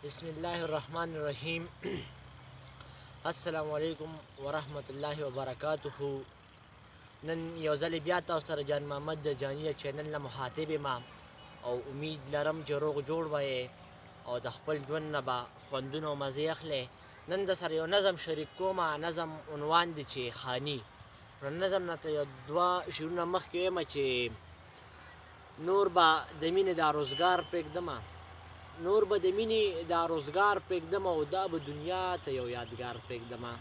بسم الله الرحمن الرحیم. السلام علیکم ورحمت الله وبرکاته. نن یو ځل بیا تاسو سره جان محمد د جانیه چینل نه مخاطب یم او امید لرم چې روغ جوړ به او د خپل ژوند نه به خوندونه او مزې اخلئ. نن د سره یو نظم شریک کوم. نظم عنوان دی چې خاني. نظم نه ته یو دوه شعرونه مخکې ویم چې نور به د مینې دا روزګار پرېږدمه، نور به د مینې دا روزګار پرېږدمه او دا به دنیا ته یو یادګار پرېږدمه.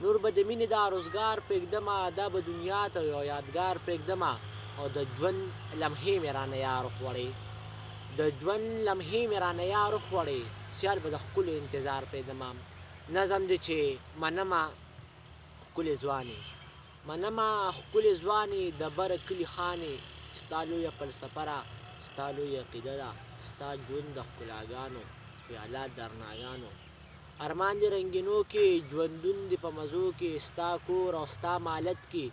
نور به د مینې دا روزګار پرېږدمه، دا به دنیا ته یو یادګار پرېږدمه او د ژوند لمحې مې رانه یار خوړې، د ژوند لمحې مې رانه یار خوړې، سیال به د ښکلو انتظار پرېږدمه. نظم دی چې منمه ښکلې ځوانې، منمه ښکلې ځوانې د بره کلي خانې، ستا لویه فلسفه را، ستا لویه عقیده ده، ستا ژوند د ښکلاګانو خیالات د ارناګانو. ارمان دې رنګینو کې، ژوندون دې په مزو کې، ستا کور او ستا مالت کې،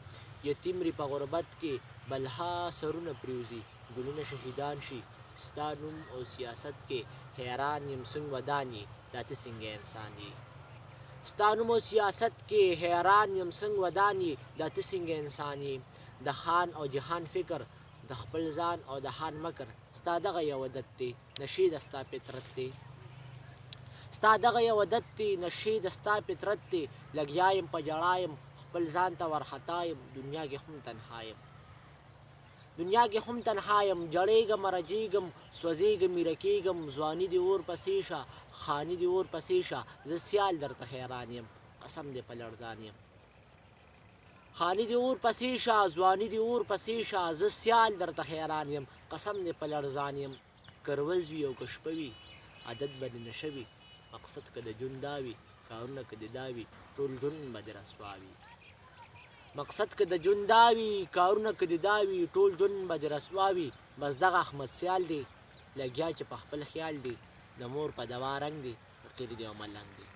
یتیم ری په غربت کې، بلها سرونه پریوزي ګلونه شهیدان شي. ستا نوم او سیاست کې حیران یم څنګه ودان یې، دا ته څنګه انسان یې. ستا نوم او سیاست کې حیران یم څنګه ودان یې، دا ته څنګه انسان یې. د خان او جهان فکر، د خپل ځان او د خان مکر، ستا دغه یو عادت دی نشي د ستا فطرت دی، ستا دغه یو عادت دی نشي د ستا فطرت دی. لګیا یم په ژړا یم خپل ځان ته ورخطا یم، دنیا کې هم تنها یم، دنیا کې هم تنها یم. جړېږم رجېږم سوځېږم میره کېږم، ځواني دې اور پسې شه خاني دې اور پسې شه، زه سیال درته حیران یم قسم دې په لړزان یم. خاني دې اور پسې شه ځواني دې اور پسې شه، زه سیال درته حیران یم قسم دې په لړزان یم. که ورځ وي او که شپه وي عادت به دې نشه وي، مقصد که د ژوند دا وي کارونه که دې دا وي ټول ژوند به دې رسوا وي. مقصد که د ژوند دا وي کارونه که دې دا وي ټول ژوند به دې رسوا وي. بس دغه احمد سیال دی لګیا چې په خپل خیال دی، د مور په دوا رنګ دی فقیر دی او ملنګ دی.